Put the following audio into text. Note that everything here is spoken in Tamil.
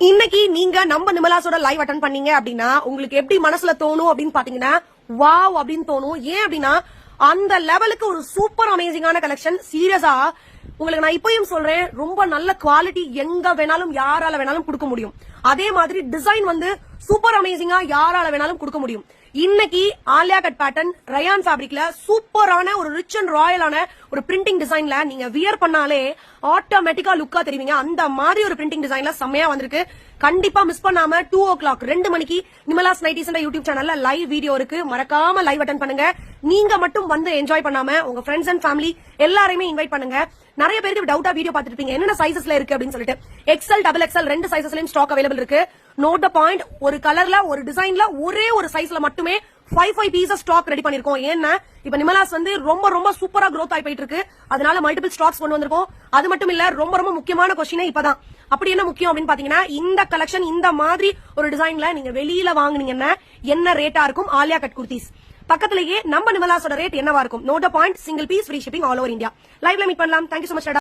இன்னைக்கு நீங்க நம்ம நிமலாஸோட லைவ் அட்டன் பண்ணீங்க அப்படின்னா உங்களுக்கு எப்படி மனசுல தோணும் அப்படின்னு பாத்தீங்கன்னா வாவ் அப்படின்னு தோணும். ஏன் அப்படின்னா அந்த லெவலுக்கு ஒரு சூப்பர் அமேசிங்கான கலெக்ஷன். சீரியஸா உங்களுக்கு நான் இப்பயும் சொல்றேன், ரொம்ப நல்ல குவாலிட்டி எங்க வேணாலும் யாரால வேணாலும் கொடுக்க முடியும். அதே மாதிரி டிசைன் வந்து சூப்பர் அமேசிங்கா யாரால வேணாலும் கொடுக்க முடியும். இன்னைக்கு ஆலியா கட் பேட்டர்ன் ரயான் ஃபேப்ரிக்ல சூப்பரான ஒரு ரிச் அண்ட் ராயலான ஒரு பிரிண்டிங் டிசைன்ல நீங்க வியர் பண்ணாலே ஆட்டோமேட்டிக்கா லுக்கா தெரிவிங்க. அந்த மாதிரி ஒரு பிரிண்டிங் டிசைன்ல செம்மையா வந்திருக்கு. கண்டிப்பா மிஸ் பண்ணாம 2:00 2 மணிக்கு நிமலாஸ் நைட்டிஸ் யூடியூப் சேனல்ல லைவ் வீடியோ இருக்கு. மறக்காம லைவ் அட்டன் பண்ணுங்க. நீங்க மட்டும் வந்து என்ஜாய் பண்ணாம உங்க ஃப்ரெண்ட்ஸ் அண்ட் ஃபேமிலி எல்லாரையுமே இன்வைட் பண்ணுங்க. நிறைய பேருக்கு டவுட்டா வீடியோ பார்த்துட்டு இருப்பீங்க, என்னென்ன சைசஸ்ல இருக்கு அப்படின்னு சொல்லிட்டு. எக்ஸ்எல், XXL ரெண்டு சைசஸ்லயும் ஸ்டாக் அவைலபிள் இருக்கு. நோட் த பாயிண்ட், ஒரு கலர்ல ஒரு டிசைன்ல ஒரே ஒரு சைஸ்ல மட்டுமே 5 பீசஸ் ஸ்டாக் ரெடி பண்ணிருக்கோம். ஏன்னா இப்ப நிமலாஸ் வந்து ரொம்ப ரொம்ப சூப்பரா growth ஆகி போயிட்டு இருக்கு. அதனால மல்டிபிள் ஸ்டாக்ஸ் கொண்டு வந்திருக்கோம். அது மட்டும் இல்ல, ரொம்ப ரொம்ப முக்கியமான கொஸ்டினே இப்பதான். அப்படி என்ன முக்கியம் அப்படின்னு பாத்தீங்கன்னா, இந்த கலெக்ஷன் இந்த மாதிரி ஒரு டிசைன்ல நீங்க வெளியில வாங்குனீங்கன்னா என்ன ரேட்டா இருக்கும் ஆலியா கட் குர்த்திஸ், பக்கத்திலேயே நம்ம நிமலாஸோட ரேட் என்னவா இருக்கும். Note the point, single piece free shipping all over India. லைவ்ல மீட் பண்ணலாம். Thank you so much.